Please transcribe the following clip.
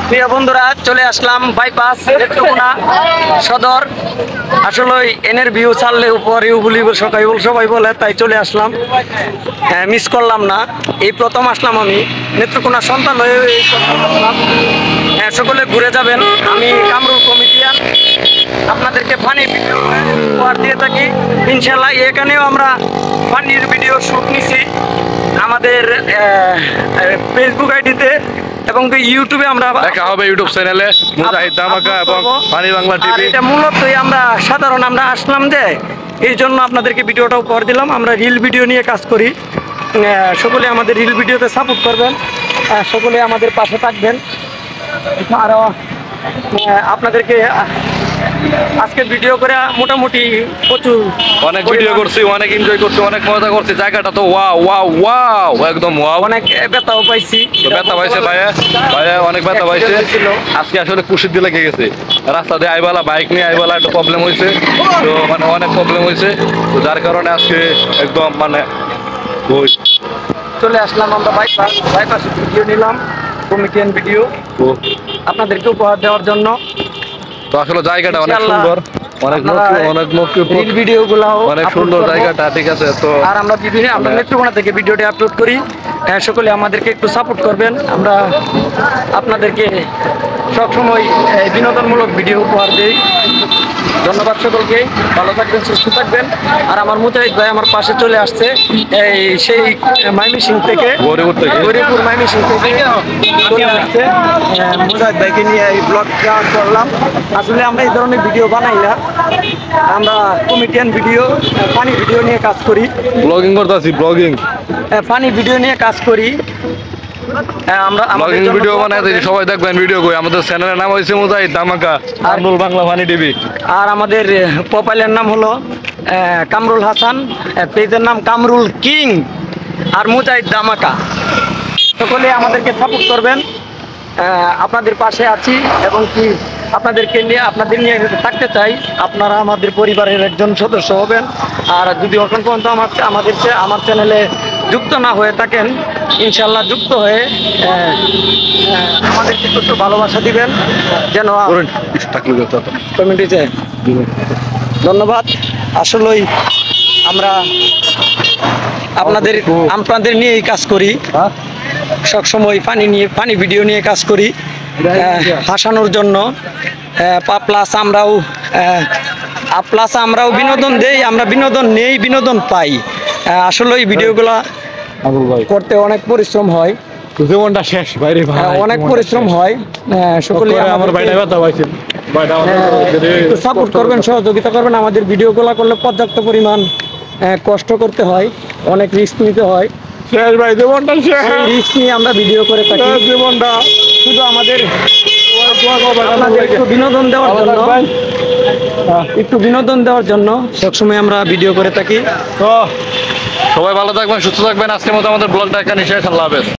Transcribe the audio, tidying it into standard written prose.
প্রিয় বন্ধুরা, চলে আসলাম বাইপাস নেত্রকোনা সদর। আসলে এনের ভিউ ছাড়লে উপরেও বলি সবাই বলে, তাই চলে আসলাম। মিস করলাম না, এই প্রথম আসলাম আমি নেত্রকোনা সন্তান হয়ে এই প্রথম আসলাম। সকলে ঘুরে যাবেন। আমি কামরুল কমিটিয়ান, আপনাদেরকে ফানি ভিডিও উপহার দিয়ে থাকি ইনশাল্লাহ। এখানেও আমরা ফানির ভিডিও শ্যুট নিছি আমাদের ফেসবুক আইডিতে এবং ইউটিউবে আমরা দেখা হবে ইউটিউব চ্যানেলে মুজাহিদ ধামাকা এবং ফানি বাংলা টিভি। এটা মূলতই আমরা আমরা আসলাম যে এই জন্য আপনাদেরকে ভিডিওটা উপহার দিলাম। আমরা রিল ভিডিও নিয়ে কাজ করি। সকলে আমাদের রিল ভিডিওতে সাপোর্ট করবেন, সকলে আমাদের পাশে থাকবেন। আরও আপনাদেরকে আজকে ভিডিও করে মোটামুটি প্রচুর অনেক ভিডিও করছি, অনেক এনজয় করছি, অনেক মজা করছি। জায়গাটা তো ওয়াও ওয়াও ওয়াও, একদম ওয়াও। অনেক ব্যথাও পাইছি, ব্যথা পাইছে ভাইয়া, অনেক ব্যথা পাইছে। আজকে আসলে খুশির দিয়ে লেগে গেছে। রাস্তা দিয়ে আইবালা, বাইক নিয়ে আইবালা একটু প্রবলেম হয়েছে, তো মানে অনেক প্রবলেম হয়েছে, তো যার কারণে আজকে একদম মানে চলে আসলাম আমরা বাইপাসে ভিডিও নিলাম, কমিটিয়ান ভিডিও আপনাদেরকে উপহার দেওয়ার জন্য। তো আসলে জায়গাটা অনেক সুন্দর, অনেক সুন্দর জায়গাটা, ঠিক আছে। তো আর আমরা নেত্রকোনা থেকে ভিডিওটি আপলোড করি। সকলে আমাদেরকে একটু সাপোর্ট করবেন। আমরা আপনাদেরকে সবসময় বিনোদনমূলক ভিডিও উপহার দিই। ধন্যবাদ সকলকে, ভালো থাকবেন, সুস্থ থাকবেন। আর আমার মুজাহিদ ভাই আমার পাশে চলে আসছে সেই ময়মনসিং থেকে, গৌরীপুর ময়মনসিং থেকে চলে আসছে। মুজাহিদ ভাইকে নিয়ে এই ব্লগটা করলাম। আসলে আমরা এই ধরনের ভিডিও বানাই না, আমরা কমেডিয়ান ভিডিও, ফানি ভিডিও নিয়ে কাজ করি। ব্লগিং করতেছি, ফানি ভিডিও নিয়ে কাজ করি। আমরা ভিডিও বানাই, সবাই দেখবেন ভিডিও কই। আমাদের চ্যানেলের নাম হয়েছে মুজাহিদ ধামাকা, কামরুল বাংলা ফানি টিভি। আর আমাদের প্রোফাইলের নাম হলো কামরুল হাসান, পেজের নাম কামরুল কিং আর মুজাহিদ ধামাকা। সকলে আমাদেরকে সাপোর্ট করবেন। আপনাদের পাশে আছি এবং কি আপনাদের নিয়ে থাকতে চাই। আপনারা আমাদের পরিবারের একজন সদস্য হবেন। আর যদি এখন পর্যন্ত আমার চ্যানেলে যুক্ত না হয়ে থাকেন, ইনশাল্লাহ যুক্ত হয়ে আমাদেরকে একটু ভালোবাসা দিবেন যেন কমিটিতে। ধন্যবাদ। আসলেই আমরা আপনাদের নিয়েই কাজ করি, সবসময় ফানি ভিডিও নিয়ে কাজ করি, হাসানোর জন্য। প্লাস আমরাও বিনোদন দেই, আমরা বিনোদন নেই, বিনোদন পাই। আসলে এই ভিডিওগুলা করতে অনেক পরিশ্রম হয়, জীবনটা শেষ বাইরে, অনেক পরিশ্রম হয়। সকলে আমার বাইরে ব্যথা পাইছে, সাপোর্ট করবেন, সহযোগিতা করবেন। আমাদের ভিডিওগুলো করলে পর্যাপ্ত পরিমাণ কষ্ট করতে হয়, অনেক রিস্ক নিতে হয়। শেষ ভাই, জীবনটা শেষ। রিস্ক নিয়ে আমরা ভিডিও করে থাকি। জীবনটা শুধু আমাদের একটু বিনোদন দেওয়ার জন্য সবসময় আমরা ভিডিও করে থাকি। তো সবাই ভালো থাকবেন, সুস্থ থাকবেন। আজকের মতো আমাদের ব্লগটা এখানে শেষ। আল্লাহ হাফেজ।